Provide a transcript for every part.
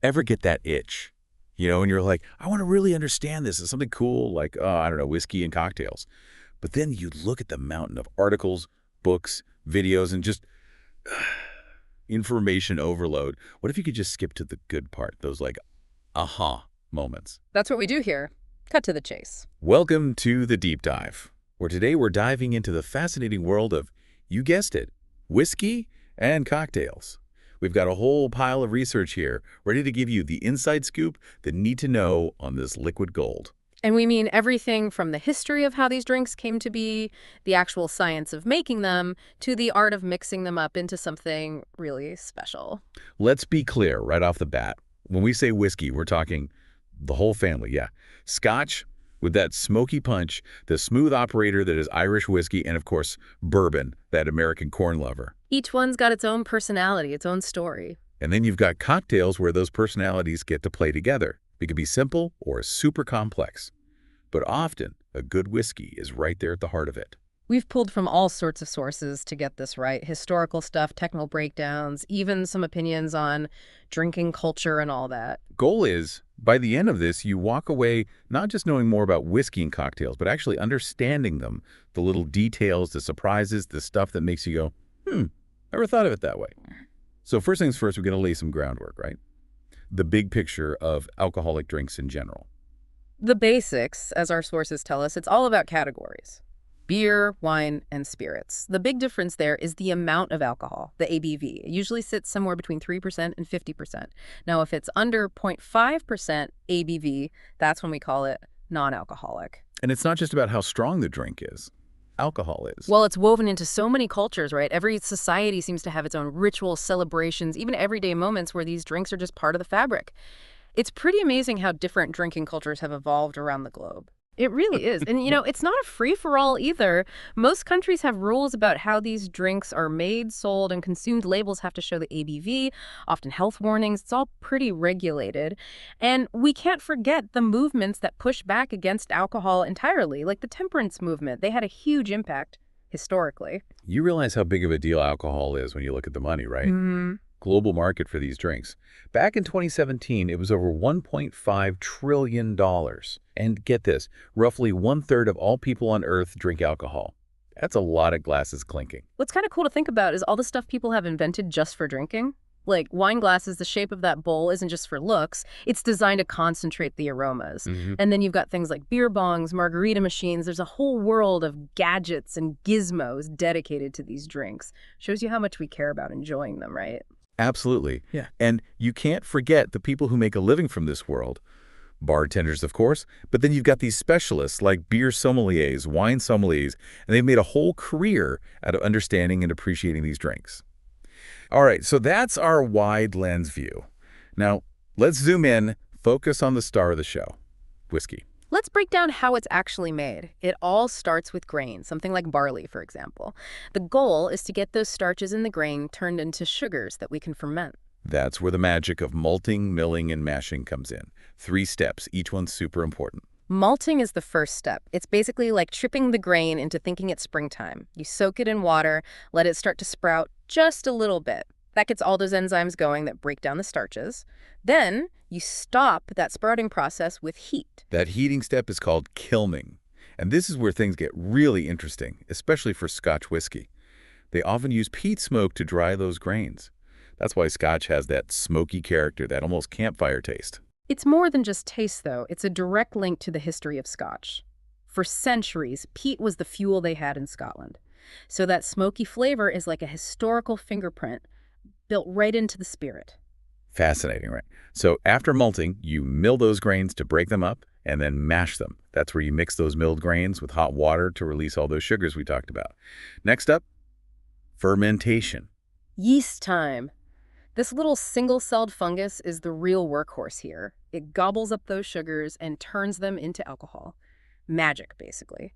Ever get that itch? And you're like, I want to really understand this. It's something cool like, I don't know, whiskey and cocktails. But then you look at the mountain of articles, books, videos, and just information overload. What if you could just skip to the good part, those like aha moments? That's what we do here. Cut to the chase. Welcome to the Deep Dive, where today we're diving into the fascinating world of, you guessed it, whiskey and cocktails. We've got a whole pile of research here, ready to give you the inside scoop, the need to know on this liquid gold. And we mean everything from the history of how these drinks came to be, the actual science of making them, to the art of mixing them up into something really special. Let's be clear right off the bat. When we say whiskey, we're talking the whole family, yeah. Scotch with that smoky punch, the smooth operator that is Irish whiskey, and of course, bourbon, that American corn lover. Each one's got its own personality, its own story. And then you've got cocktails where those personalities get to play together. It could be simple or super complex. But often, a good whiskey is right there at the heart of it. We've pulled from all sorts of sources to get this right. Historical stuff, technical breakdowns, even some opinions on drinking culture and all that. Goal is, by the end of this, you walk away not just knowing more about whiskey and cocktails, but actually understanding them, the little details, the surprises, the stuff that makes you go, never thought of it that way. So first things first, we're going to lay some groundwork, right? The big picture of alcoholic drinks in general. The basics, as our sources tell us, it's all about categories. Beer, wine, and spirits. The big difference there is the amount of alcohol, the ABV. It usually sits somewhere between 3% and 50%. Now, if it's under 0.5% ABV, that's when we call it non-alcoholic. And it's not just about how strong the drink is. Alcohol is. Well, it's woven into so many cultures, right? Every society seems to have its own rituals, celebrations, even everyday moments where these drinks are just part of the fabric. It's pretty amazing how different drinking cultures have evolved around the globe. It really is. And, it's not a free-for-all either. Most countries have rules about how these drinks are made, sold, and consumed. Labels have to show the ABV, often health warnings. It's all pretty regulated. And we can't forget the movements that push back against alcohol entirely, like the temperance movement. They had a huge impact historically. You realize how big of a deal alcohol is when you look at the money, right? Mm-hmm. Global market for these drinks. Back in 2017, it was over $1.5 trillion. And get this, roughly 1/3 of all people on Earth drink alcohol. That's a lot of glasses clinking. What's kind of cool to think about is all the stuff people have invented just for drinking. Like wine glasses, the shape of that bowl isn't just for looks. It's designed to concentrate the aromas. And then you've got things like beer bongs, margarita machines. There's a whole world of gadgets and gizmos dedicated to these drinks. Shows you how much we care about enjoying them, right? Absolutely. Yeah. And you can't forget the people who make a living from this world. Bartenders, of course, but then you've got these specialists like beer sommeliers, wine sommeliers, and they've made a whole career out of understanding and appreciating these drinks. All right, so that's our wide lens view. Now, let's zoom in, focus on the star of the show, whiskey. Let's break down how it's actually made. It all starts with grain, something like barley, for example. The goal is to get those starches in the grain turned into sugars that we can ferment. That's where the magic of malting, milling, and mashing comes in. 3 steps, each one's super important. Malting is the first step. It's basically like tripping the grain into thinking it's springtime. You soak it in water, let it start to sprout just a little bit. That gets all those enzymes going that break down the starches. Then you stop that sprouting process with heat. That heating step is called kilning. And this is where things get really interesting, especially for Scotch whiskey. They often use peat smoke to dry those grains. That's why Scotch has that smoky character, that almost campfire taste. It's more than just taste, though. It's a direct link to the history of Scotch. For centuries, peat was the fuel they had in Scotland. So that smoky flavor is like a historical fingerprint built right into the spirit. Fascinating, right? So after malting, you mill those grains to break them up and then mash them. That's where you mix those milled grains with hot water to release all those sugars we talked about. Next up, fermentation. Yeast time. This little single-celled fungus is the real workhorse here. It gobbles up those sugars and turns them into alcohol. Magic, basically.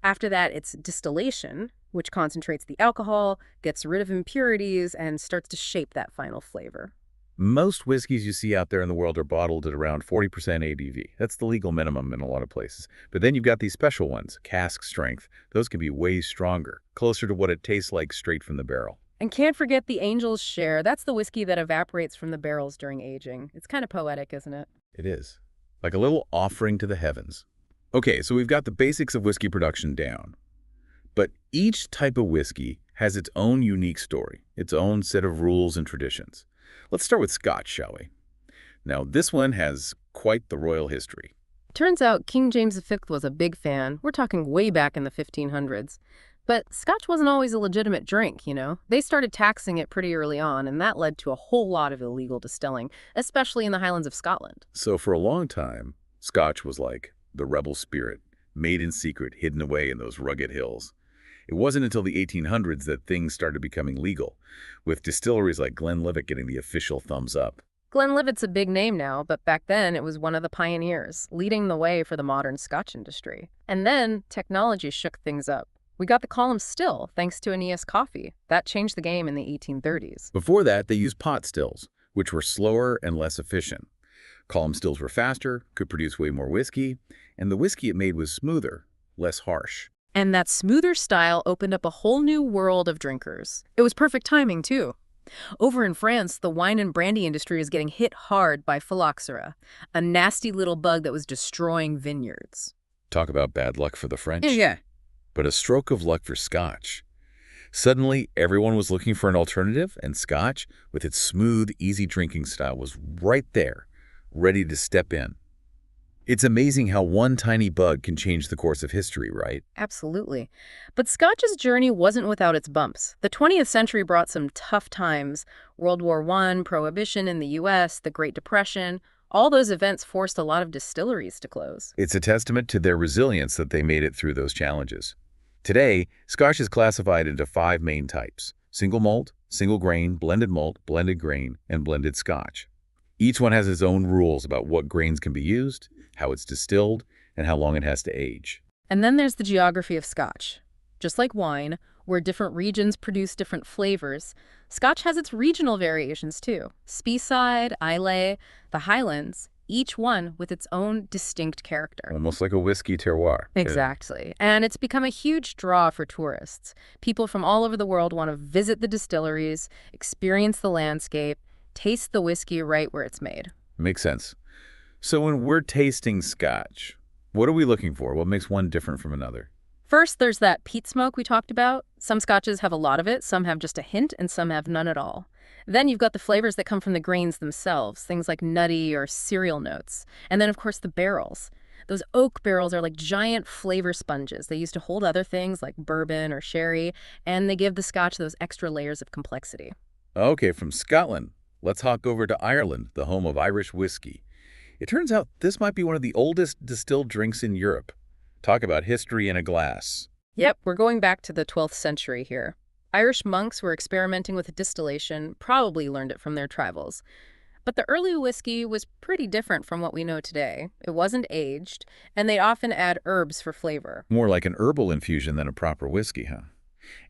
After that, it's distillation, which concentrates the alcohol, gets rid of impurities, and starts to shape that final flavor. Most whiskeys you see out there in the world are bottled at around 40% ABV. That's the legal minimum in a lot of places. But then you've got these special ones, cask strength. Those can be way stronger, closer to what it tastes like straight from the barrel. And can't forget the angel's share. That's the whiskey that evaporates from the barrels during aging. It's kind of poetic, isn't it? It is. Like a little offering to the heavens. Okay, so we've got the basics of whiskey production down. But each type of whiskey has its own unique story, its own set of rules and traditions. Let's start with Scotch, shall we? Now, this one has quite the royal history. Turns out King James V was a big fan. We're talking way back in the 1500s. But Scotch wasn't always a legitimate drink, you know? They started taxing it pretty early on, and that led to a whole lot of illegal distilling, especially in the Highlands of Scotland. So for a long time, Scotch was like the rebel spirit, made in secret, hidden away in those rugged hills. It wasn't until the 1800s that things started becoming legal, with distilleries like Glenlivet getting the official thumbs up. Glenlivet's a big name now, but back then it was one of the pioneers, leading the way for the modern Scotch industry. And then technology shook things up. We got the column still, thanks to Aeneas coffee. That changed the game in the 1830s. Before that, they used pot stills, which were slower and less efficient. Column stills were faster, could produce way more whiskey, and the whiskey it made was smoother, less harsh. And that smoother style opened up a whole new world of drinkers. It was perfect timing, too. Over in France, the wine and brandy industry is getting hit hard by phylloxera, a nasty little bug that was destroying vineyards. Talk about bad luck for the French. Yeah. But a stroke of luck for Scotch. Suddenly, everyone was looking for an alternative, and Scotch, with its smooth, easy drinking style, was right there, ready to step in. It's amazing how one tiny bug can change the course of history, right? Absolutely. But Scotch's journey wasn't without its bumps. The 20th century brought some tough times. World War I, Prohibition in the U.S., the Great Depression. All those events forced a lot of distilleries to close. It's a testament to their resilience that they made it through those challenges. Today, Scotch is classified into 5 main types: single malt, single grain, blended malt, blended grain, and blended Scotch. Each one has its own rules about what grains can be used, how it's distilled, and how long it has to age. And then there's the geography of Scotch. Just like wine, where different regions produce different flavors, Scotch has its regional variations too. Speyside, Islay, the Highlands, each one with its own distinct character. Almost like a whiskey terroir. Exactly. And it's become a huge draw for tourists. People from all over the world want to visit the distilleries, experience the landscape, taste the whiskey right where it's made. Makes sense. So when we're tasting Scotch, what are we looking for? What makes one different from another? First, there's that peat smoke we talked about. Some Scotches have a lot of it, some have just a hint, and some have none at all. Then you've got the flavors that come from the grains themselves, things like nutty or cereal notes. And then, of course, the barrels. Those oak barrels are like giant flavor sponges. They used to hold other things like bourbon or sherry, and they give the Scotch those extra layers of complexity. Okay, from Scotland, let's hop over to Ireland, the home of Irish whiskey. It turns out this might be one of the oldest distilled drinks in Europe. Talk about history in a glass. Yep, we're going back to the 12th century here. Irish monks were experimenting with distillation, probably learned it from their tribals. But the early whiskey was pretty different from what we know today. It wasn't aged, and they often add herbs for flavor. More like an herbal infusion than a proper whiskey, huh?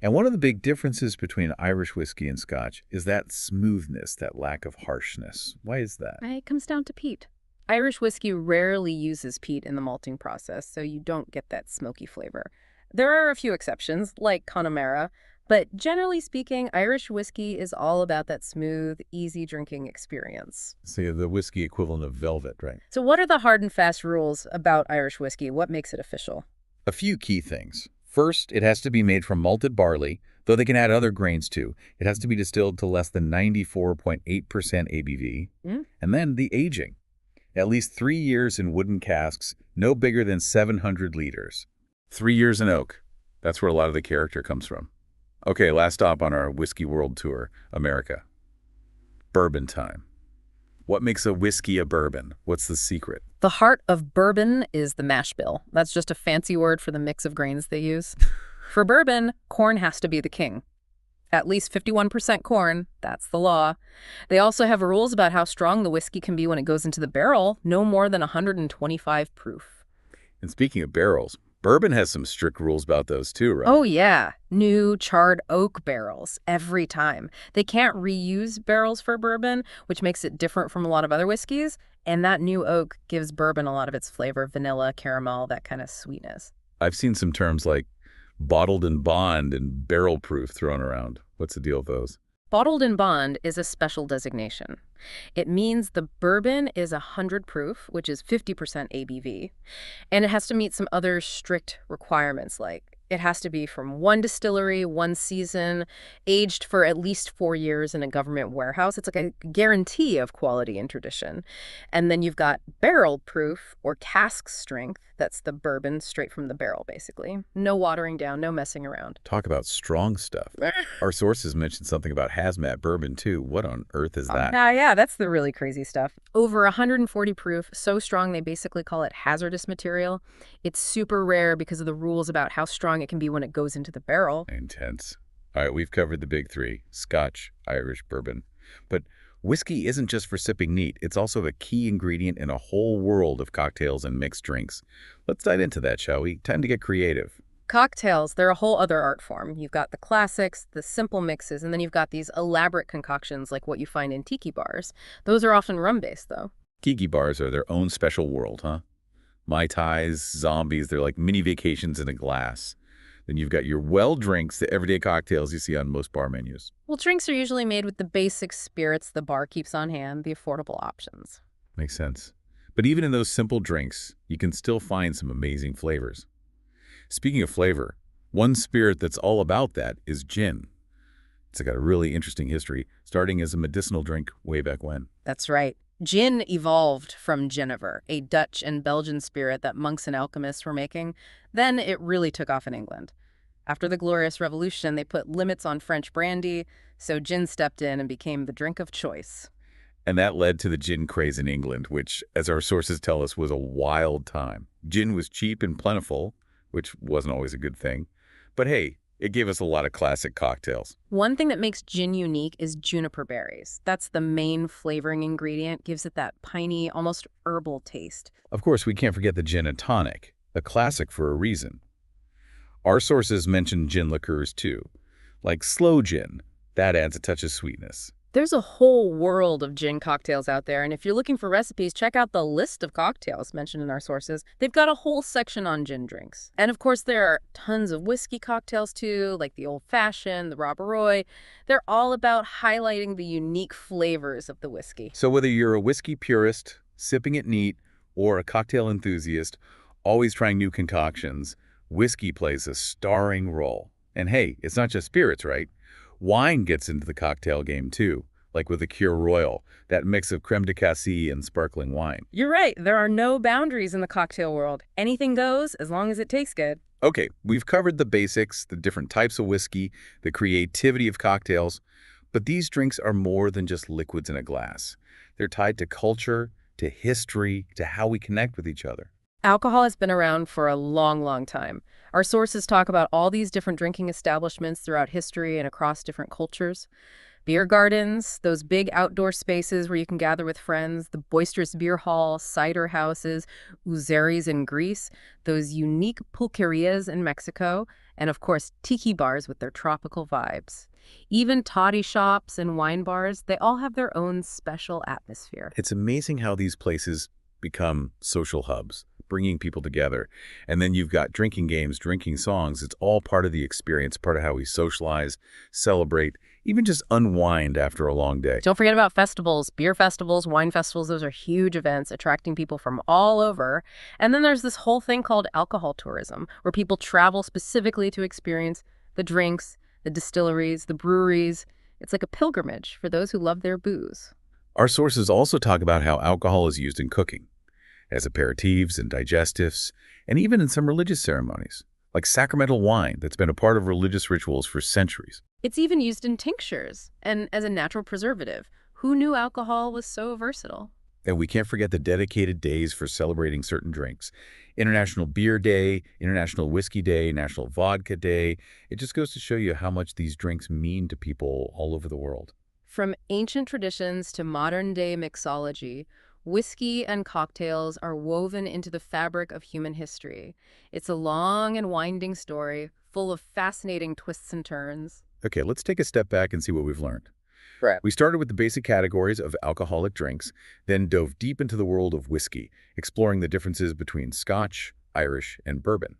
And one of the big differences between Irish whiskey and Scotch is that smoothness, that lack of harshness. Why is that? It comes down to peat. Irish whiskey rarely uses peat in the malting process, so you don't get that smoky flavor. There are a few exceptions, like Connemara, but generally speaking, Irish whiskey is all about that smooth, easy drinking experience. So the whiskey equivalent of velvet, right? So what are the hard and fast rules about Irish whiskey? What makes it official? A few key things. First, it has to be made from malted barley, though they can add other grains too. It has to be distilled to less than 94.8% ABV. And then the aging. At least 3 years in wooden casks, no bigger than 700 liters. 3 years in oak. That's where a lot of the character comes from. Okay, last stop on our Whiskey World Tour, America. Bourbon time. What makes a whiskey a bourbon? What's the secret? The heart of bourbon is the mash bill. That's just a fancy word for the mix of grains they use. For bourbon, corn has to be the king. At least 51% corn, that's the law. They also have rules about how strong the whiskey can be when it goes into the barrel, no more than 125 proof. And speaking of barrels, bourbon has some strict rules about those too, right? Oh yeah, new charred oak barrels every time. They can't reuse barrels for bourbon, which makes it different from a lot of other whiskeys, and that new oak gives bourbon a lot of its flavor, vanilla, caramel, that kind of sweetness. I've seen some terms like bottled in bond and barrel proof thrown around. What's the deal with those? Bottled in bond is a special designation. It means the bourbon is 100 proof, which is 50% ABV, and it has to meet some other strict requirements, like it has to be from one distillery, one season, aged for at least 4 years in a government warehouse. It's like a guarantee of quality and tradition. And then you've got barrel proof or cask strength. That's the bourbon straight from the barrel, basically. No watering down, no messing around. Talk about strong stuff. Our sources mentioned something about hazmat bourbon, too. What on earth is that? Yeah, that's the really crazy stuff. Over 140 proof, so strong they basically call it hazardous material. It's super rare because of the rules about how strong it can be when it goes into the barrel. Intense. All right, we've covered the big three: Scotch, Irish, bourbon. But whiskey isn't just for sipping neat. It's also a key ingredient in a whole world of cocktails and mixed drinks. Let's dive into that, shall we? Time to get creative. Cocktails, they're a whole other art form. You've got the classics, the simple mixes, and then you've got these elaborate concoctions like what you find in tiki bars. Those are often rum-based, though. Kiki bars are their own special world, huh? Mai Tais, zombies, they're like mini vacations in a glass. Then you've got your well drinks, the everyday cocktails you see on most bar menus. Well, drinks are usually made with the basic spirits the bar keeps on hand, the affordable options. Makes sense. But even in those simple drinks, you can still find some amazing flavors. Speaking of flavor, one spirit that's all about that is gin. It's got a really interesting history, starting as a medicinal drink way back when. That's right. Gin evolved from Genever, a Dutch and Belgian spirit that monks and alchemists were making. Then it really took off in England. After the Glorious Revolution, they put limits on French brandy, so gin stepped in and became the drink of choice. And that led to the gin craze in England, which, as our sources tell us, was a wild time. Gin was cheap and plentiful, which wasn't always a good thing. But hey, it gave us a lot of classic cocktails. One thing that makes gin unique is juniper berries. That's the main flavoring ingredient, gives it that piney, almost herbal taste. Of course, we can't forget the gin and tonic, a classic for a reason. Our sources mention gin liqueurs too, like sloe gin. That adds a touch of sweetness. There's a whole world of gin cocktails out there, and if you're looking for recipes, check out the list of cocktails mentioned in our sources. They've got a whole section on gin drinks. And of course, there are tons of whiskey cocktails too, like the old-fashioned, the Robert Roy. They're all about highlighting the unique flavors of the whiskey. So whether you're a whiskey purist, sipping it neat, or a cocktail enthusiast, always trying new concoctions, whiskey plays a starring role. And hey, it's not just spirits, right? Wine gets into the cocktail game too, like with the Cure Royal, that mix of creme de cassis and sparkling wine. You're right. There are no boundaries in the cocktail world. Anything goes as long as it tastes good. Okay, we've covered the basics, the different types of whiskey, the creativity of cocktails, but these drinks are more than just liquids in a glass. They're tied to culture, to history, to how we connect with each other. Alcohol has been around for a long, long time. Our sources talk about all these different drinking establishments throughout history and across different cultures. Beer gardens, those big outdoor spaces where you can gather with friends, the boisterous beer hall, cider houses, ouzeries in Greece, those unique pulquerias in Mexico, and of course, tiki bars with their tropical vibes. Even toddy shops and wine bars, they all have their own special atmosphere. It's amazing how these places become social hubs, bringing people together. And then you've got drinking games, drinking songs. It's all part of the experience, part of how we socialize, celebrate, even just unwind after a long day. Don't forget about festivals, beer festivals, wine festivals. Those are huge events attracting people from all over. And then there's this whole thing called alcohol tourism, where people travel specifically to experience the drinks, the distilleries, the breweries. It's like a pilgrimage for those who love their booze. Our sources also talk about how alcohol is used in cooking, as aperitifs and digestives, and even in some religious ceremonies, like sacramental wine that's been a part of religious rituals for centuries. It's even used in tinctures and as a natural preservative. Who knew alcohol was so versatile? And we can't forget the dedicated days for celebrating certain drinks. International Beer Day, International Whiskey Day, National Vodka Day. It just goes to show you how much these drinks mean to people all over the world. From ancient traditions to modern-day mixology, whiskey and cocktails are woven into the fabric of human history. It's a long and winding story, full of fascinating twists and turns. Okay, let's take a step back and see what we've learned. Right. We started with the basic categories of alcoholic drinks, then dove deep into the world of whiskey, exploring the differences between Scotch, Irish, and bourbon.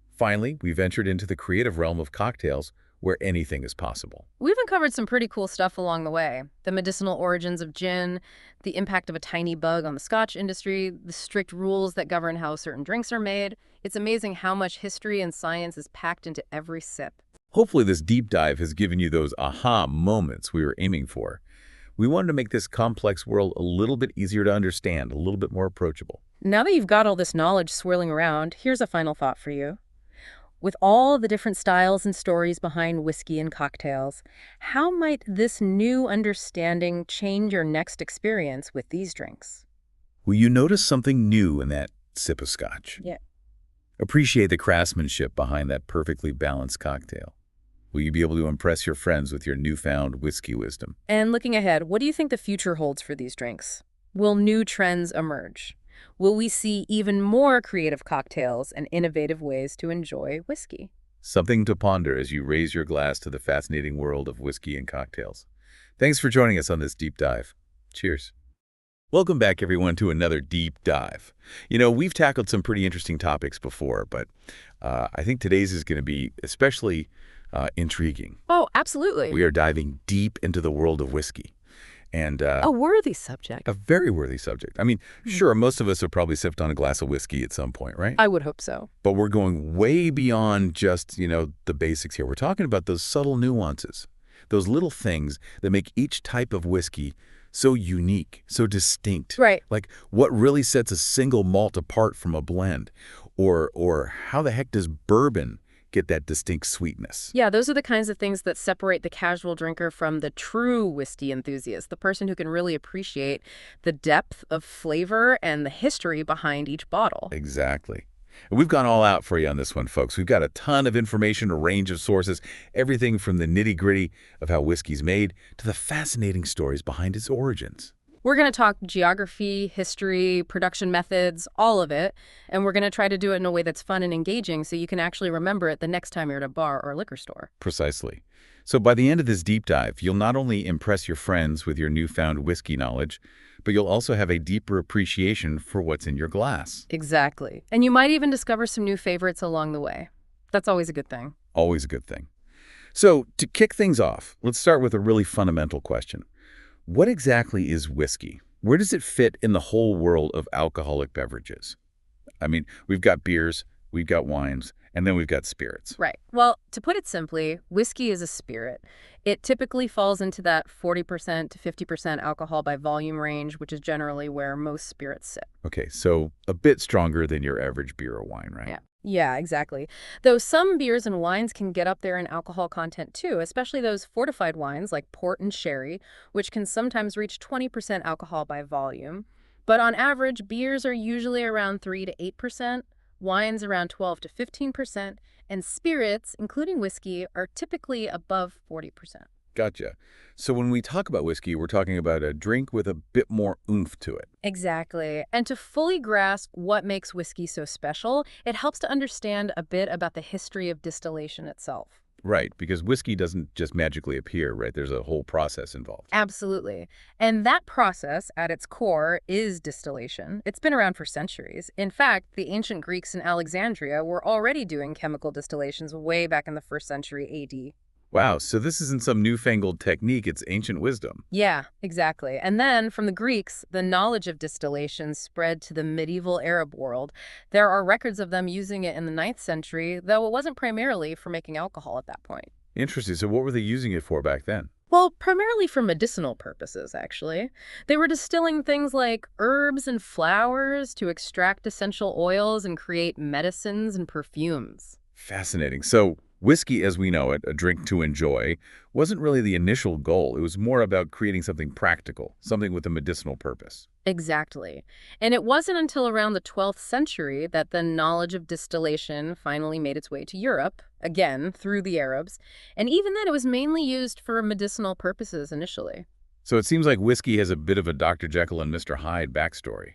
Finally, we ventured into the creative realm of cocktails, where anything is possible. We've uncovered some pretty cool stuff along the way. The medicinal origins of gin, the impact of a tiny bug on the Scotch industry, the strict rules that govern how certain drinks are made. It's amazing how much history and science is packed into every sip. Hopefully this deep dive has given you those aha moments we were aiming for. We wanted to make this complex world a little bit easier to understand, a little bit more approachable. Now that you've got all this knowledge swirling around, here's a final thought for you. With all the different styles and stories behind whiskey and cocktails, how might this new understanding change your next experience with these drinks? Will you notice something new in that sip of scotch? Yeah. Appreciate the craftsmanship behind that perfectly balanced cocktail. Will you be able to impress your friends with your newfound whiskey wisdom? And looking ahead, what do you think the future holds for these drinks? Will new trends emerge? Will we see even more creative cocktails and innovative ways to enjoy whiskey? Something to ponder as you raise your glass to the fascinating world of whiskey and cocktails. Thanks for joining us on this deep dive. Cheers. Welcome back, everyone, to another deep dive. We've tackled some pretty interesting topics before, but I think today's is going to be especially intriguing. Oh, absolutely. We are diving deep into the world of whiskey. And A worthy subject. a very worthy subject. I mean, sure, most of us have probably sipped on a glass of whiskey at some point, right? I would hope so. But we're going way beyond just, the basics here. We're talking about those subtle nuances, those little things that make each type of whiskey so unique, so distinct. Right. Like what really sets a single malt apart from a blend? Or how the heck does bourbon get that distinct sweetness? Yeah, those are the kinds of things that separate the casual drinker from the true whiskey enthusiast, the person who can really appreciate the depth of flavor and the history behind each bottle. Exactly. And we've gone all out for you on this one, folks. We've got a ton of information, a range of sources, everything from the nitty-gritty of how whiskey's made to the fascinating stories behind its origins. We're going to talk geography, history, production methods, all of it, and we're going to try to do it in a way that's fun and engaging so you can actually remember it the next time you're at a bar or liquor store. Precisely. So by the end of this deep dive, you'll not only impress your friends with your newfound whiskey knowledge, but you'll also have a deeper appreciation for what's in your glass. Exactly. And you might even discover some new favorites along the way. That's always a good thing. Always a good thing. So to kick things off, let's start with a really fundamental question. What exactly is whiskey? Where does it fit in the whole world of alcoholic beverages? I mean, we've got beers, we've got wines, and then we've got spirits. Right. Well, to put it simply, whiskey is a spirit. It typically falls into that 40% to 50% alcohol by volume range, which is generally where most spirits sit. Okay, so a bit stronger than your average beer or wine, right? Yeah. Yeah, exactly. Though some beers and wines can get up there in alcohol content too, especially those fortified wines like port and sherry, which can sometimes reach 20% alcohol by volume. But on average, beers are usually around 3 to 8%, wines around 12 to 15%, and spirits, including whiskey, are typically above 40%. Gotcha. So when we talk about whiskey, we're talking about a drink with a bit more oomph to it. Exactly. And to fully grasp what makes whiskey so special, it helps to understand a bit about the history of distillation itself. Right, because whiskey doesn't just magically appear, right? There's a whole process involved. Absolutely. And that process, at its core, is distillation. It's been around for centuries. In fact, the ancient Greeks in Alexandria were already doing chemical distillations way back in the 1st century AD. Wow, so this isn't some newfangled technique, it's ancient wisdom. Yeah, exactly. And then from the Greeks, the knowledge of distillation spread to the medieval Arab world. There are records of them using it in the 9th century, though it wasn't primarily for making alcohol at that point. Interesting. So what were they using it for back then? Well, primarily for medicinal purposes, actually. They were distilling things like herbs and flowers to extract essential oils and create medicines and perfumes. Fascinating. So whiskey as we know it, a drink to enjoy, wasn't really the initial goal. It was more about creating something practical, something with a medicinal purpose. Exactly. And it wasn't until around the 12th century that the knowledge of distillation finally made its way to Europe, again, through the Arabs. And even then, it was mainly used for medicinal purposes initially. So it seems like whiskey has a bit of a Dr. Jekyll and Mr. Hyde backstory.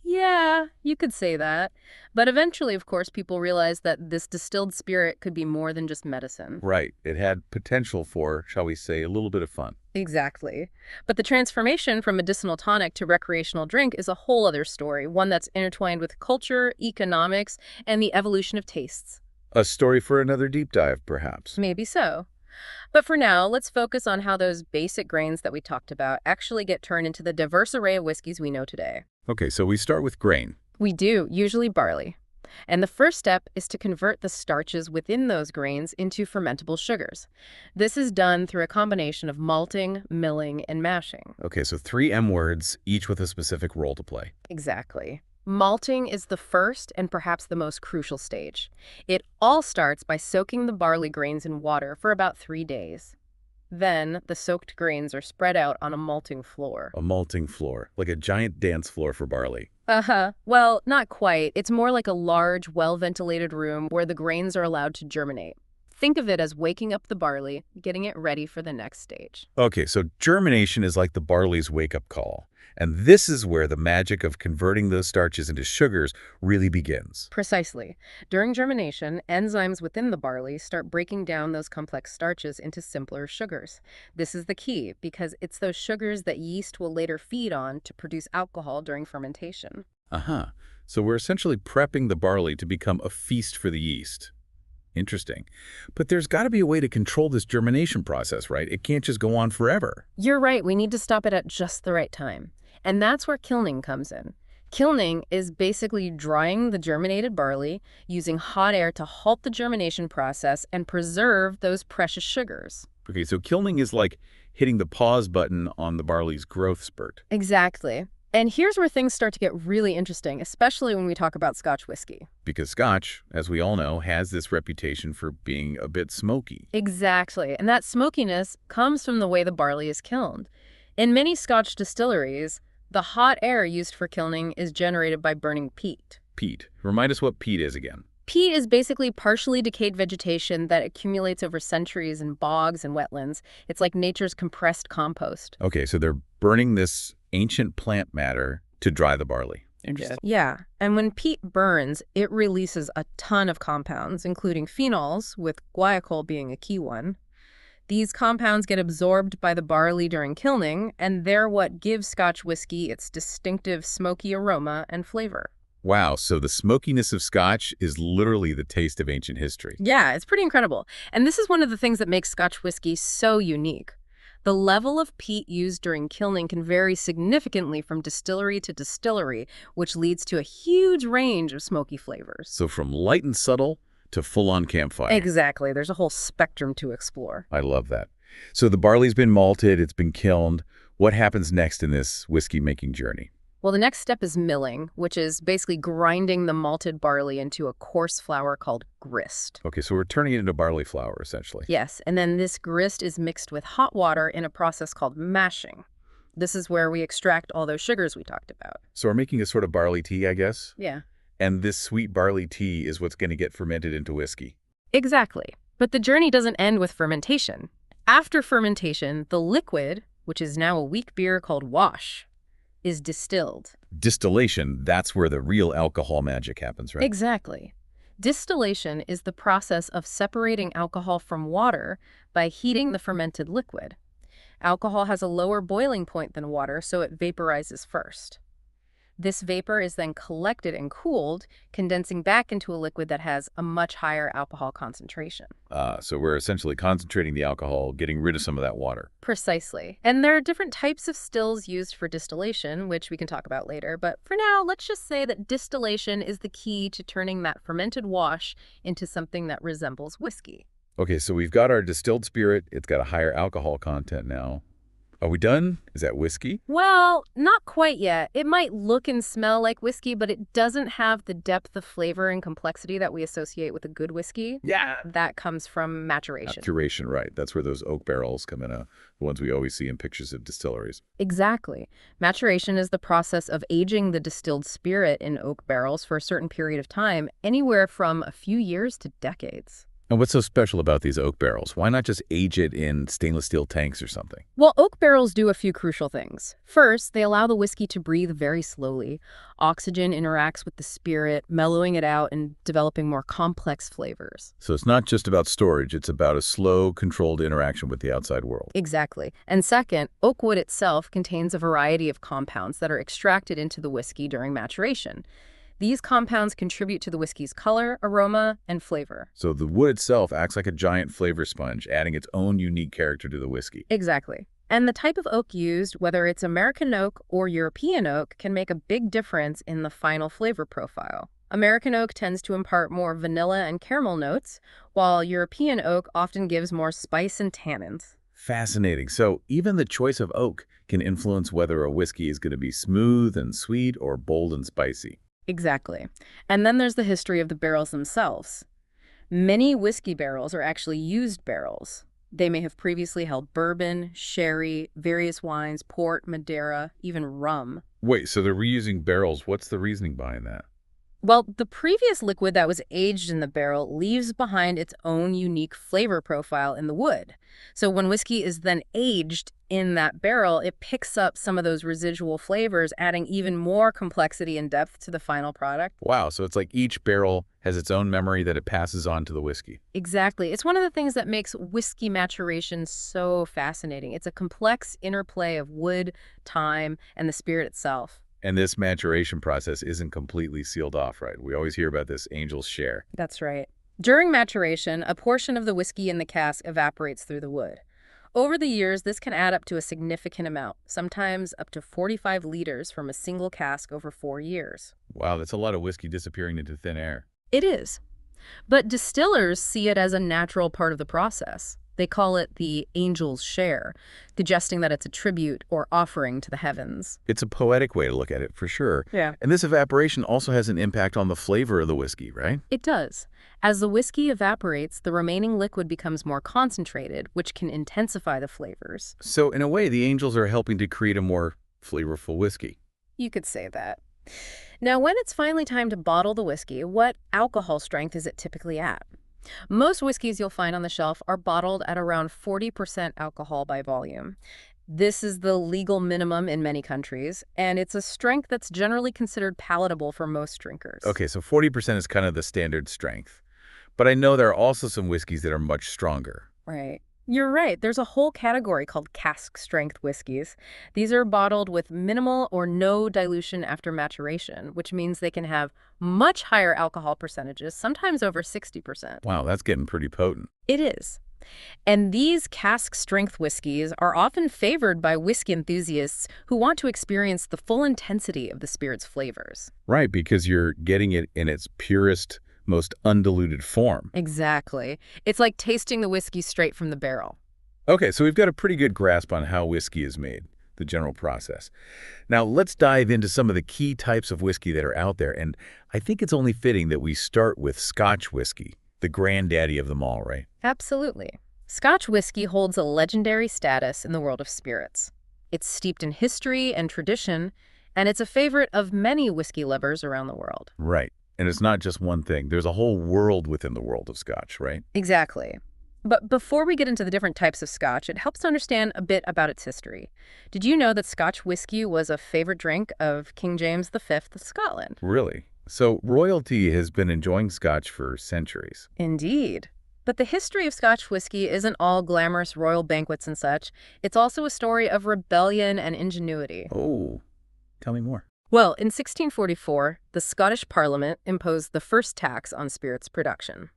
Yeah, you could say that. But eventually, of course, people realized that this distilled spirit could be more than just medicine. Right. It had potential for, shall we say, a little bit of fun. Exactly. But the transformation from medicinal tonic to recreational drink is a whole other story, one that's intertwined with culture, economics, and the evolution of tastes. A story for another deep dive, perhaps. Maybe so. But for now, let's focus on how those basic grains that we talked about actually get turned into the diverse array of whiskeys we know today. Okay, so we start with grain. We do, usually barley. And the first step is to convert the starches within those grains into fermentable sugars. This is done through a combination of malting, milling, and mashing. Okay, so 3 M words, each with a specific role to play. Exactly. Malting is the first and perhaps the most crucial stage. It all starts by soaking the barley grains in water for about 3 days. Then, the soaked grains are spread out on a malting floor. A malting floor, like a giant dance floor for barley. Uh-huh. Well, not quite. It's more like a large, well-ventilated room where the grains are allowed to germinate. Think of it as waking up the barley, getting it ready for the next stage. Okay, so germination is like the barley's wake-up call. And this is where the magic of converting those starches into sugars really begins. Precisely. During germination, enzymes within the barley start breaking down those complex starches into simpler sugars. This is the key because it's those sugars that yeast will later feed on to produce alcohol during fermentation. Uh-huh. So we're essentially prepping the barley to become a feast for the yeast. Interesting. But there's got to be a way to control this germination process, right? It can't just go on forever. You're right, we need to stop it at just the right time. And that's where kilning comes in. Kilning is basically drying the germinated barley, using hot air to halt the germination process and preserve those precious sugars. Okay, so kilning is like hitting the pause button on the barley's growth spurt. Exactly. And here's where things start to get really interesting, especially when we talk about Scotch whiskey. Because Scotch, as we all know, has this reputation for being a bit smoky. Exactly. And that smokiness comes from the way the barley is kilned. In many Scotch distilleries, the hot air used for kilning is generated by burning peat. Peat. Remind us what peat is again. Peat is basically partially decayed vegetation that accumulates over centuries in bogs and wetlands. It's like nature's compressed compost. Okay, so they're burning this ancient plant matter to dry the barley. Interesting. Yeah, and when peat burns, it releases a ton of compounds, including phenols, with guaiacol being a key one. These compounds get absorbed by the barley during kilning, and they're what gives Scotch whiskey its distinctive smoky aroma and flavor. Wow, so the smokiness of Scotch is literally the taste of ancient history. Yeah, it's pretty incredible. And this is one of the things that makes Scotch whiskey so unique. The level of peat used during kilning can vary significantly from distillery to distillery, which leads to a huge range of smoky flavors. So from light and subtle to full-on campfire. Exactly. There's a whole spectrum to explore. I love that. So the barley's been malted, it's been kilned. What happens next in this whiskey-making journey? Well, the next step is milling, which is basically grinding the malted barley into a coarse flour called grist. Okay, so we're turning it into barley flour, essentially. Yes, and then this grist is mixed with hot water in a process called mashing. This is where we extract all those sugars we talked about. So we're making a sort of barley tea, I guess? Yeah. And this sweet barley tea is what's going to get fermented into whiskey. Exactly. But the journey doesn't end with fermentation. After fermentation, the liquid, which is now a weak beer called wash, is distilled. Distillation, that's where the real alcohol magic happens, right? Exactly. Distillation is the process of separating alcohol from water by heating the fermented liquid. Alcohol has a lower boiling point than water, so it vaporizes first. This vapor is then collected and cooled, condensing back into a liquid that has a much higher alcohol concentration. So we're essentially concentrating the alcohol, getting rid of some of that water. Precisely. And there are different types of stills used for distillation, which we can talk about later. But for now, let's just say that distillation is the key to turning that fermented wash into something that resembles whiskey. Okay, so we've got our distilled spirit. It's got a higher alcohol content now. Are we done? Is that whiskey? Well, not quite yet. It might look and smell like whiskey, but it doesn't have the depth of flavor and complexity that we associate with a good whiskey. Yeah. That comes from maturation. Maturation, right. That's where those oak barrels come in, the ones we always see in pictures of distilleries. Exactly. Maturation is the process of aging the distilled spirit in oak barrels for a certain period of time, anywhere from a few years to decades. And what's so special about these oak barrels? Why not just age it in stainless steel tanks or something? Well, oak barrels do a few crucial things. First, they allow the whiskey to breathe very slowly. Oxygen interacts with the spirit, mellowing it out and developing more complex flavors. So it's not just about storage, it's about a slow, controlled interaction with the outside world. Exactly. And second, oak wood itself contains a variety of compounds that are extracted into the whiskey during maturation. These compounds contribute to the whiskey's color, aroma, and flavor. So the wood itself acts like a giant flavor sponge, adding its own unique character to the whiskey. Exactly. And the type of oak used, whether it's American oak or European oak, can make a big difference in the final flavor profile. American oak tends to impart more vanilla and caramel notes, while European oak often gives more spice and tannins. Fascinating. So even the choice of oak can influence whether a whiskey is going to be smooth and sweet or bold and spicy. Exactly. And then there's the history of the barrels themselves. Many whiskey barrels are actually used barrels. They may have previously held bourbon, sherry, various wines, port, Madeira, even rum. Wait, so they're reusing barrels. What's the reasoning behind that? Well, the previous liquid that was aged in the barrel leaves behind its own unique flavor profile in the wood. So when whiskey is then aged in that barrel, it picks up some of those residual flavors, adding even more complexity and depth to the final product. Wow, so it's like each barrel has its own memory that it passes on to the whiskey. Exactly. It's one of the things that makes whiskey maturation so fascinating. It's a complex interplay of wood, time, and the spirit itself. And this maturation process isn't completely sealed off, right? We always hear about this angel's share. That's right. During maturation, a portion of the whiskey in the cask evaporates through the wood. Over the years, this can add up to a significant amount, sometimes up to 45 liters from a single cask over 4 years. Wow, that's a lot of whiskey disappearing into thin air. It is. But distillers see it as a natural part of the process. They call it the angel's share, suggesting that it's a tribute or offering to the heavens. It's a poetic way to look at it, for sure. Yeah. And this evaporation also has an impact on the flavor of the whiskey, right? It does. As the whiskey evaporates, the remaining liquid becomes more concentrated, which can intensify the flavors. So in a way, the angels are helping to create a more flavorful whiskey. You could say that. Now, when it's finally time to bottle the whiskey, what alcohol strength is it typically at? Most whiskeys you'll find on the shelf are bottled at around 40% alcohol by volume. This is the legal minimum in many countries, and it's a strength that's generally considered palatable for most drinkers. Okay, so 40% is kind of the standard strength. But I know there are also some whiskeys that are much stronger. Right. You're right. There's a whole category called cask-strength whiskeys. These are bottled with minimal or no dilution after maturation, which means they can have much higher alcohol percentages, sometimes over 60%. Wow, that's getting pretty potent. It is. And these cask-strength whiskeys are often favored by whiskey enthusiasts who want to experience the full intensity of the spirit's flavors. Right, because you're getting it in its purest, most undiluted form. Exactly. It's like tasting the whiskey straight from the barrel. Okay, so we've got a pretty good grasp on how whiskey is made, the general process. Now, let's dive into some of the key types of whiskey that are out there, and I think it's only fitting that we start with Scotch whiskey, the granddaddy of them all, right? Absolutely. Scotch whiskey holds a legendary status in the world of spirits. It's steeped in history and tradition, and it's a favorite of many whiskey lovers around the world. Right. And it's not just one thing. There's a whole world within the world of Scotch, right? Exactly. But before we get into the different types of Scotch, it helps to understand a bit about its history. Did you know that Scotch whiskey was a favorite drink of King James V of Scotland? Really? So royalty has been enjoying Scotch for centuries. Indeed. But the history of Scotch whiskey isn't all glamorous royal banquets and such. It's also a story of rebellion and ingenuity. Oh, tell me more. Well, in 1644, the Scottish Parliament imposed the first tax on spirits production.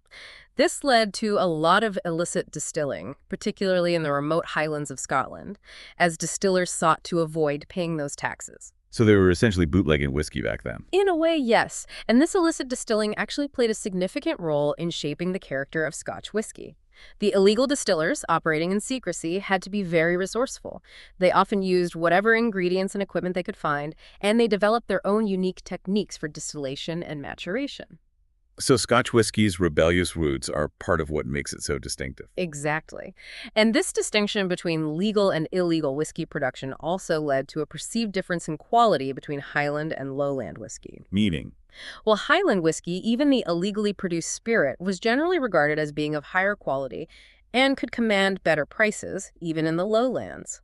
This led to a lot of illicit distilling, particularly in the remote highlands of Scotland, as distillers sought to avoid paying those taxes. So they were essentially bootlegging whiskey back then. In a way, yes. And this illicit distilling actually played a significant role in shaping the character of Scotch whiskey. The illegal distillers, operating in secrecy, had to be very resourceful. They often used whatever ingredients and equipment they could find, and they developed their own unique techniques for distillation and maturation. So Scotch whiskey's rebellious roots are part of what makes it so distinctive. Exactly. And this distinction between legal and illegal whiskey production also led to a perceived difference in quality between Highland and Lowland whiskey. Meaning? Well, Highland whiskey, even the illegally produced spirit, was generally regarded as being of higher quality and could command better prices, even in the lowlands.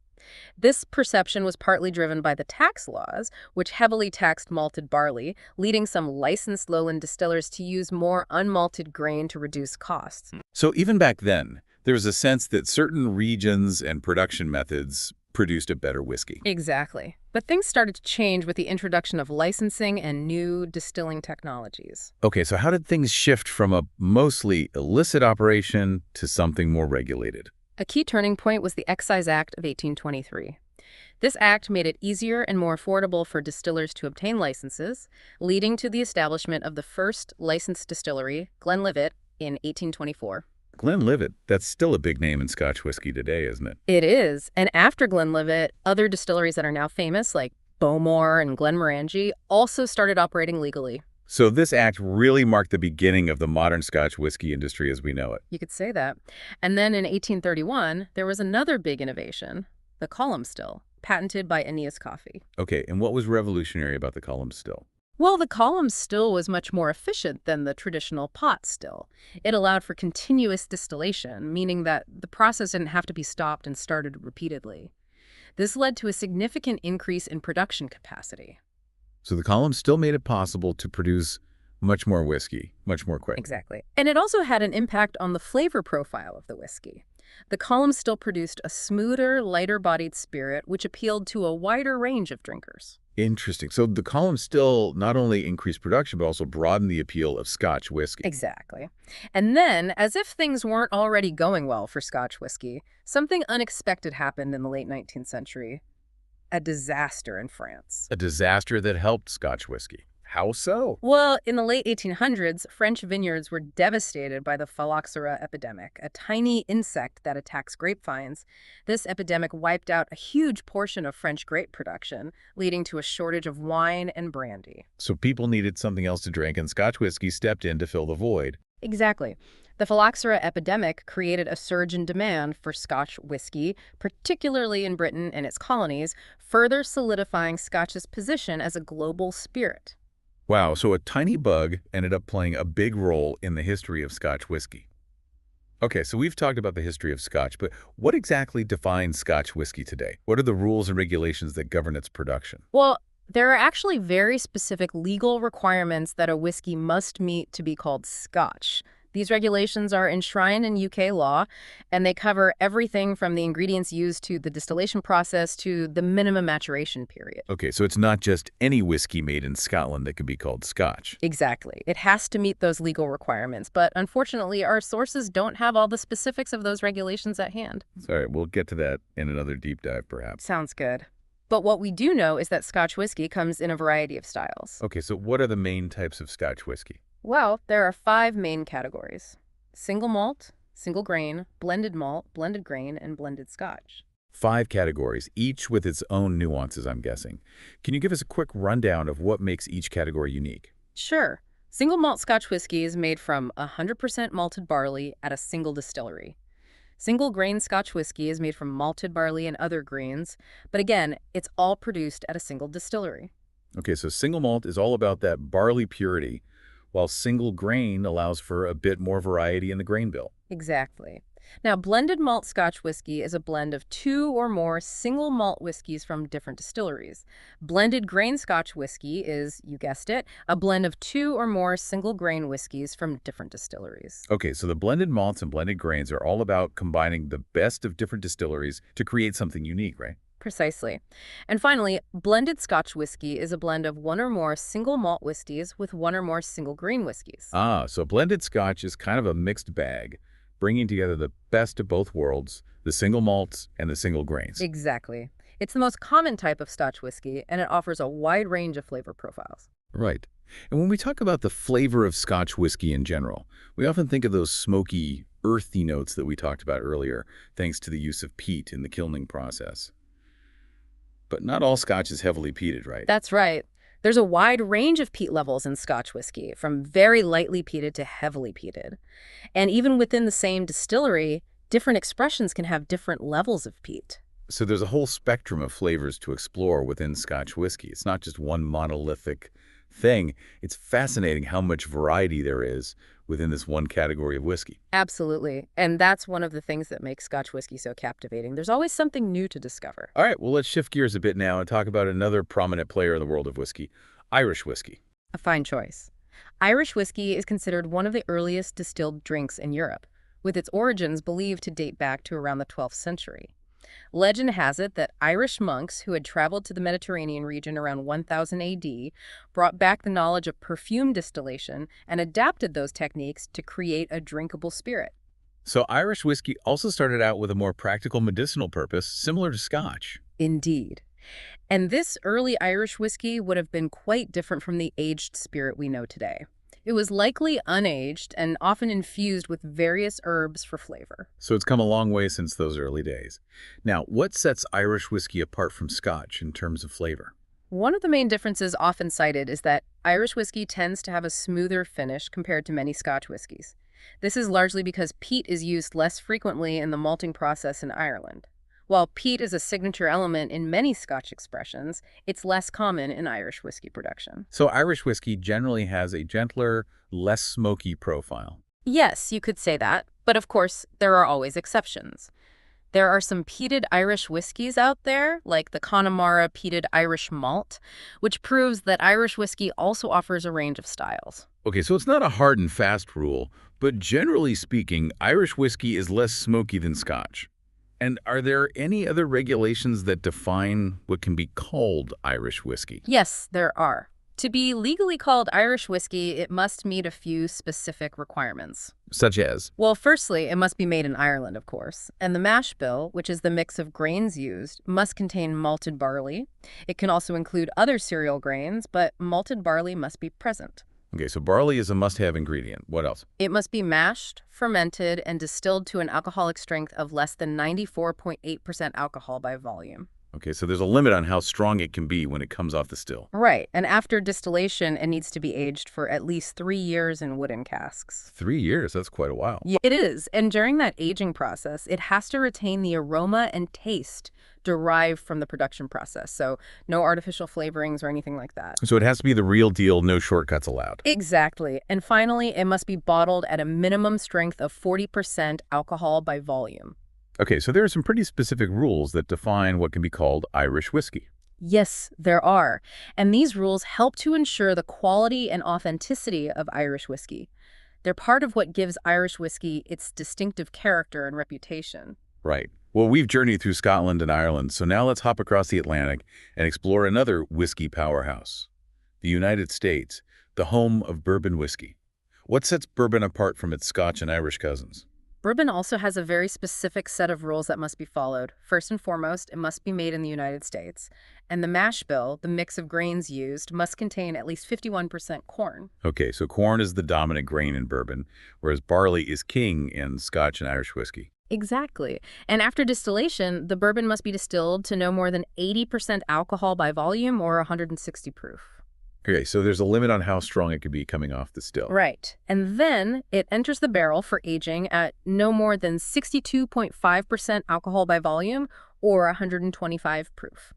This perception was partly driven by the tax laws, which heavily taxed malted barley, leading some licensed lowland distillers to use more unmalted grain to reduce costs. So even back then, there was a sense that certain regions and production methods produced a better whiskey. Exactly. But things started to change with the introduction of licensing and new distilling technologies. Okay, so how did things shift from a mostly illicit operation to something more regulated? A key turning point was the Excise Act of 1823. This act made it easier and more affordable for distillers to obtain licenses, leading to the establishment of the first licensed distillery, Glenlivet, in 1824. Glenlivet, that's still a big name in Scotch whiskey today, isn't it? It is, and after Glenlivet, other distilleries that are now famous, like Bowmore and Glenmorangie, also started operating legally. So this act really marked the beginning of the modern Scotch whiskey industry as we know it. You could say that. And then in 1831, there was another big innovation, the column still, patented by Aeneas Coffey. Okay, and what was revolutionary about the column still? Well, the column still was much more efficient than the traditional pot still. It allowed for continuous distillation, meaning that the process didn't have to be stopped and started repeatedly. This led to a significant increase in production capacity. So the column still made it possible to produce much more whiskey, much more quick. Exactly. And it also had an impact on the flavor profile of the whiskey. The column still produced a smoother, lighter-bodied spirit, which appealed to a wider range of drinkers. Interesting. So the column still not only increased production, but also broadened the appeal of Scotch whiskey. Exactly. And then, as if things weren't already going well for Scotch whiskey, something unexpected happened in the late 19th century. A disaster in France. A disaster that helped Scotch whiskey. How so? Well, in the late 1800s, French vineyards were devastated by the phylloxera epidemic, a tiny insect that attacks grapevines. This epidemic wiped out a huge portion of French grape production, leading to a shortage of wine and brandy. So people needed something else to drink, and Scotch whiskey stepped in to fill the void. Exactly. The phylloxera epidemic created a surge in demand for Scotch whiskey, particularly in Britain and its colonies, further solidifying Scotch's position as a global spirit. Wow, so a tiny bug ended up playing a big role in the history of Scotch whiskey. Okay, so we've talked about the history of Scotch, but what exactly defines Scotch whiskey today? What are the rules and regulations that govern its production? Well, there are actually very specific legal requirements that a whiskey must meet to be called Scotch. These regulations are enshrined in UK law, and they cover everything from the ingredients used to the distillation process to the minimum maturation period. Okay, so it's not just any whiskey made in Scotland that can be called Scotch. Exactly. It has to meet those legal requirements, but unfortunately, our sources don't have all the specifics of those regulations at hand. All right, we'll get to that in another deep dive, perhaps. Sounds good. But what we do know is that Scotch whiskey comes in a variety of styles. Okay, so what are the main types of Scotch whiskey? Well, there are 5 main categories: single malt, single grain, blended malt, blended grain, and blended Scotch. 5 categories, each with its own nuances, I'm guessing. Can you give us a quick rundown of what makes each category unique? Sure. Single malt Scotch whiskey is made from 100% malted barley at a single distillery. Single grain Scotch whiskey is made from malted barley and other grains, but again, it's all produced at a single distillery. Okay, so single malt is all about that barley purity, while single grain allows for a bit more variety in the grain bill. Exactly. Now, blended malt Scotch whiskey is a blend of 2 or more single malt whiskeys from different distilleries. Blended grain Scotch whiskey is, you guessed it, a blend of 2 or more single grain whiskeys from different distilleries. Okay, so the blended malts and blended grains are all about combining the best of different distilleries to create something unique, right? Precisely. And finally, blended Scotch whiskey is a blend of 1 or more single malt whiskeys with 1 or more single grain whiskeys. Ah, so blended Scotch is kind of a mixed bag, bringing together the best of both worlds, the single malts and the single grains. Exactly. It's the most common type of Scotch whiskey, and it offers a wide range of flavor profiles. Right. And when we talk about the flavor of Scotch whiskey in general, we often think of those smoky, earthy notes that we talked about earlier, thanks to the use of peat in the kilning process. But not all Scotch is heavily peated, right? That's right. There's a wide range of peat levels in Scotch whiskey, from very lightly peated to heavily peated. And even within the same distillery, different expressions can have different levels of peat. So there's a whole spectrum of flavors to explore within Scotch whiskey. It's not just one monolithic thing. It's fascinating how much variety there is within this one category of whiskey. Absolutely. And that's one of the things that makes Scotch whiskey so captivating. There's always something new to discover. All right, well, let's shift gears a bit now and talk about another prominent player in the world of whiskey, Irish whiskey. A fine choice. Irish whiskey is considered one of the earliest distilled drinks in Europe, with its origins believed to date back to around the 12th century. Legend has it that Irish monks who had traveled to the Mediterranean region around 1000 AD brought back the knowledge of perfume distillation and adapted those techniques to create a drinkable spirit. So Irish whiskey also started out with a more practical medicinal purpose, similar to Scotch. Indeed. And this early Irish whiskey would have been quite different from the aged spirit we know today. It was likely unaged and often infused with various herbs for flavor. So it's come a long way since those early days. Now, what sets Irish whiskey apart from Scotch in terms of flavor? One of the main differences often cited is that Irish whiskey tends to have a smoother finish compared to many Scotch whiskies. This is largely because peat is used less frequently in the malting process in Ireland. While peat is a signature element in many Scotch expressions, it's less common in Irish whiskey production. So Irish whiskey generally has a gentler, less smoky profile. Yes, you could say that, but of course, there are always exceptions. There are some peated Irish whiskeys out there, like the Connemara peated Irish malt, which proves that Irish whiskey also offers a range of styles. Okay, so it's not a hard and fast rule, but generally speaking, Irish whiskey is less smoky than Scotch. And are there any other regulations that define what can be called Irish whiskey? Yes, there are. To be legally called Irish whiskey, it must meet a few specific requirements. Such as? Well, firstly, it must be made in Ireland, of course. And the mash bill, which is the mix of grains used, must contain malted barley. It can also include other cereal grains, but malted barley must be present. Okay, so barley is a must-have ingredient. What else? It must be mashed, fermented, and distilled to an alcoholic strength of less than 94.8% alcohol by volume. Okay, so there's a limit on how strong it can be when it comes off the still. Right, and after distillation, it needs to be aged for at least 3 years in wooden casks. 3 years, that's quite a while. Yeah, it is, and during that aging process, it has to retain the aroma and taste derived from the production process, so no artificial flavorings or anything like that. So it has to be the real deal, no shortcuts allowed. Exactly, and finally, it must be bottled at a minimum strength of 40% alcohol by volume. Okay, so there are some pretty specific rules that define what can be called Irish whiskey. Yes, there are, and these rules help to ensure the quality and authenticity of Irish whiskey. They're part of what gives Irish whiskey its distinctive character and reputation. Right. Well, we've journeyed through Scotland and Ireland, so now let's hop across the Atlantic and explore another whiskey powerhouse, the United States, the home of bourbon whiskey. What sets bourbon apart from its Scotch and Irish cousins? Bourbon also has a very specific set of rules that must be followed. First and foremost, it must be made in the United States. And the mash bill, the mix of grains used, must contain at least 51% corn. Okay, so corn is the dominant grain in bourbon, whereas barley is king in Scotch and Irish whiskey. Exactly. And after distillation, the bourbon must be distilled to no more than 80% alcohol by volume or 160 proof. Okay, so there's a limit on how strong it could be coming off the still. Right. And then it enters the barrel for aging at no more than 62.5% alcohol by volume or 125 proof.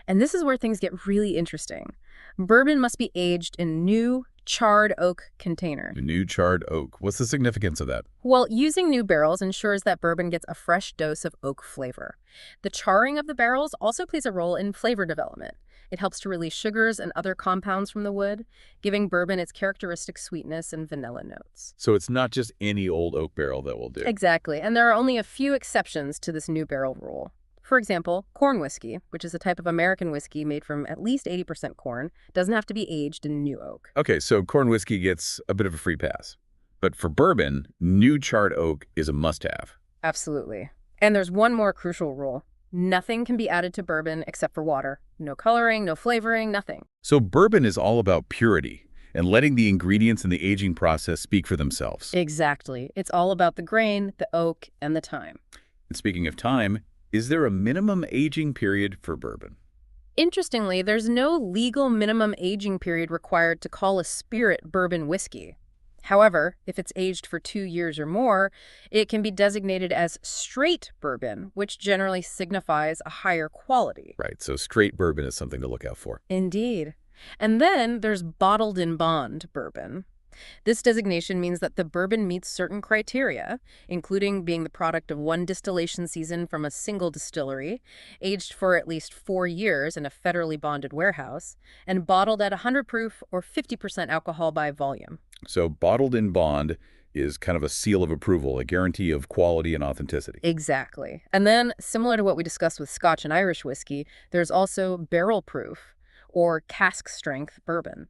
And this is where things get really interesting. Bourbon must be aged in new charred oak container. A new charred oak. What's the significance of that? Well, using new barrels ensures that bourbon gets a fresh dose of oak flavor. The charring of the barrels also plays a role in flavor development. It helps to release sugars and other compounds from the wood, giving bourbon its characteristic sweetness and vanilla notes. So it's not just any old oak barrel that will do. Exactly, and there are only a few exceptions to this new barrel rule. For example, corn whiskey, which is a type of American whiskey made from at least 80% corn, doesn't have to be aged in new oak. Okay, so corn whiskey gets a bit of a free pass. But for bourbon, new charred oak is a must-have. Absolutely. And there's one more crucial rule. Nothing can be added to bourbon except for water. No coloring, no flavoring, nothing. So bourbon is all about purity and letting the ingredients in the aging process speak for themselves. Exactly. It's all about the grain, the oak, and the time. And speaking of time, is there a minimum aging period for bourbon? Interestingly, there's no legal minimum aging period required to call a spirit bourbon whiskey. However, if it's aged for 2 years or more, it can be designated as straight bourbon, which generally signifies a higher quality. Right, so straight bourbon is something to look out for. Indeed. And then there's bottled in bond bourbon. This designation means that the bourbon meets certain criteria, including being the product of one distillation season from a single distillery, aged for at least 4 years in a federally bonded warehouse, and bottled at 100 proof or 50% alcohol by volume. So bottled in bond is kind of a seal of approval, a guarantee of quality and authenticity. Exactly. And then, similar to what we discussed with Scotch and Irish whiskey, there's also barrel proof or cask strength bourbon.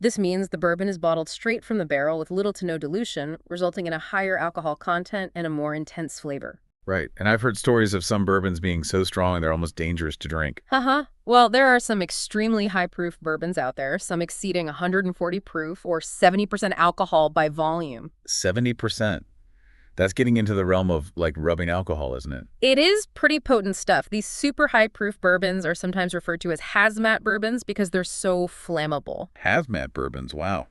This means the bourbon is bottled straight from the barrel with little to no dilution, resulting in a higher alcohol content and a more intense flavor. Right. And I've heard stories of some bourbons being so strong they're almost dangerous to drink. Haha. Well, there are some extremely high proof bourbons out there, some exceeding 140 proof or 70% alcohol by volume. 70%. That's getting into the realm of, like, rubbing alcohol, isn't it? It is pretty potent stuff. These super high proof bourbons are sometimes referred to as hazmat bourbons because they're so flammable. Hazmat bourbons, wow.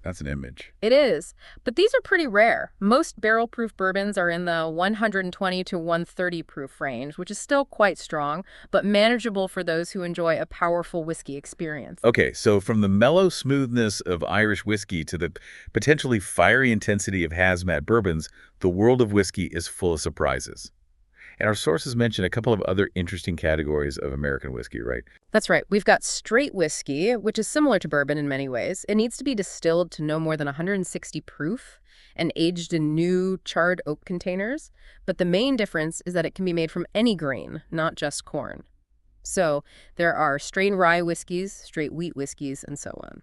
That's an image. It is, but these are pretty rare. Most barrel-proof bourbons are in the 120 to 130 proof range, which is still quite strong, but manageable for those who enjoy a powerful whiskey experience. Okay, so from the mellow smoothness of Irish whiskey to the potentially fiery intensity of hazmat bourbons, the world of whiskey is full of surprises. And our sources mention a couple of other interesting categories of American whiskey, right? That's right. We've got straight whiskey, which is similar to bourbon in many ways. It needs to be distilled to no more than 160 proof and aged in new charred oak containers. But the main difference is that it can be made from any grain, not just corn. So there are straight rye whiskeys, straight wheat whiskeys, and so on.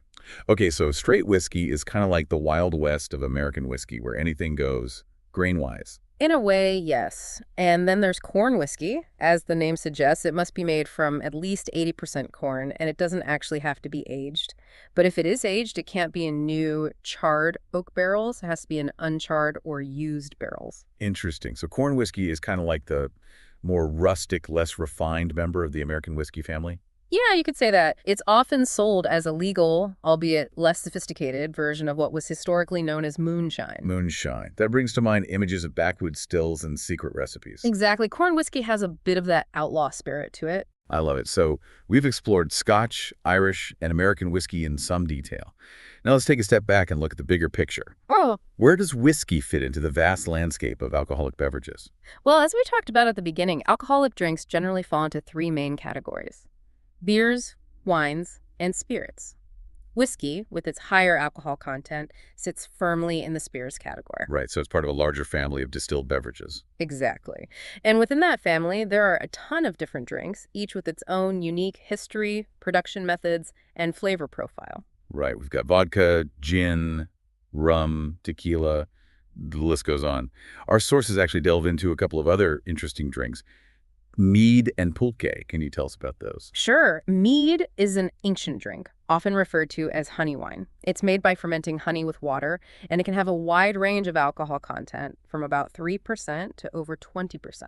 Okay, so straight whiskey is kind of like the Wild West of American whiskey, where anything goes, grain-wise. In a way, yes. And then there's corn whiskey. As the name suggests, it must be made from at least 80% corn, and it doesn't actually have to be aged. But if it is aged, it can't be in new charred oak barrels. It has to be in uncharred or used barrels. Interesting. So corn whiskey is kind of like the more rustic, less refined member of the American whiskey family? Yeah, you could say that. It's often sold as a legal, albeit less sophisticated, version of what was historically known as moonshine. Moonshine. That brings to mind images of backwoods stills and secret recipes. Exactly. Corn whiskey has a bit of that outlaw spirit to it. I love it. So we've explored Scotch, Irish, and American whiskey in some detail. Now let's take a step back and look at the bigger picture. Oh, Where does whiskey fit into the vast landscape of alcoholic beverages? well, as we talked about at the beginning, alcoholic drinks generally fall into three main categories: beers, wines, and spirits. Whiskey, with its higher alcohol content, sits firmly in the spirits category. Right, so it's part of a larger family of distilled beverages. Exactly. And within that family, there are a ton of different drinks, each with its own unique history, production methods, and flavor profile. Right, we've got vodka, gin, rum, tequila, the list goes on. Our sources actually delve into a couple of other interesting drinks. Mead and pulque. Can you tell us about those? Sure, mead is an ancient drink, often referred to as honey wine. It's made by fermenting honey with water, and it can have a wide range of alcohol content, from about 3% to over 20%.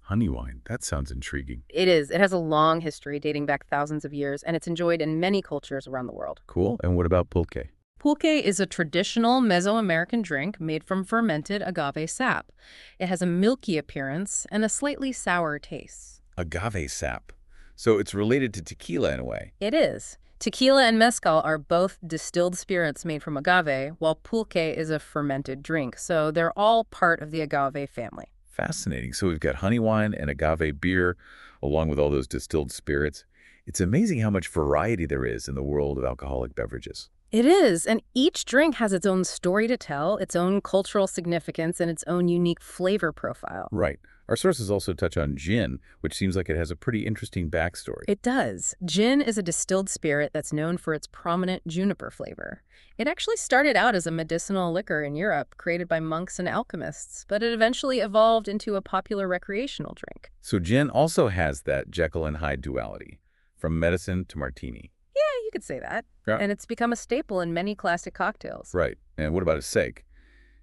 Honey wine. That sounds intriguing. It is. It has a long history dating back thousands of years, and it's enjoyed in many cultures around the world. Cool. And what about pulque? Pulque is a traditional Mesoamerican drink made from fermented agave sap. It has a milky appearance and a slightly sour taste. Agave sap. So it's related to tequila in a way. It is. Tequila and mezcal are both distilled spirits made from agave, while pulque is a fermented drink, so they're all part of the agave family. Fascinating. So we've got honey wine and agave beer, along with all those distilled spirits. It's amazing how much variety there is in the world of alcoholic beverages. It is, and each drink has its own story to tell, its own cultural significance, and its own unique flavor profile. Right. Our sources also touch on gin, which seems like it has a pretty interesting backstory. It does. Gin is a distilled spirit that's known for its prominent juniper flavor. It actually started out as a medicinal liquor in Europe, created by monks and alchemists, but it eventually evolved into a popular recreational drink. So gin also has that Jekyll and Hyde duality, from medicine to martini. Yeah, you could say that. Yeah. And it's become a staple in many classic cocktails. Right. And what about a sake?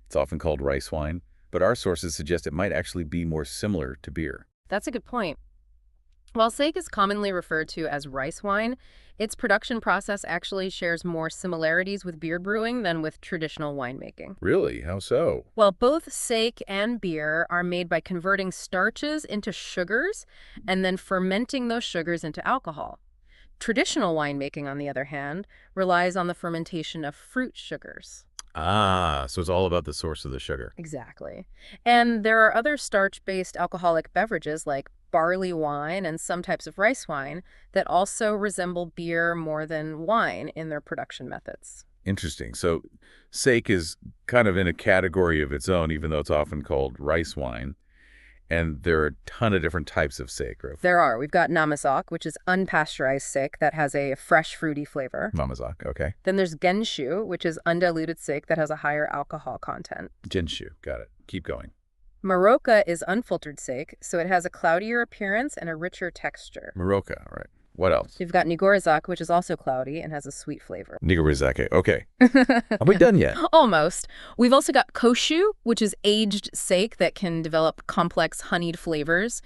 It's often called rice wine, but our sources suggest it might actually be more similar to beer. That's a good point. While sake is commonly referred to as rice wine, its production process actually shares more similarities with beer brewing than with traditional winemaking. Really? How so? Well, both sake and beer are made by converting starches into sugars and then fermenting those sugars into alcohol. Traditional winemaking, on the other hand, relies on the fermentation of fruit sugars. Ah, so it's all about the source of the sugar. Exactly. And there are other starch-based alcoholic beverages like barley wine and some types of rice wine that also resemble beer more than wine in their production methods. Interesting. So sake is kind of in a category of its own, even though it's often called rice wine. And there are a ton of different types of sake. Right? There are. We've got namazak, which is unpasteurized sake that has a fresh, fruity flavor. Mamazak, okay. Then there's genshu, which is undiluted sake that has a higher alcohol content. Jinshu, got it. Keep going. Maroka is unfiltered sake, so it has a cloudier appearance and a richer texture. Maroka, all right. What else? You've got Nigorazak, which is also cloudy and has a sweet flavor. Nigorizake, okay. Are we done yet? Almost. We've also got Koshu, which is aged sake that can develop complex honeyed flavors.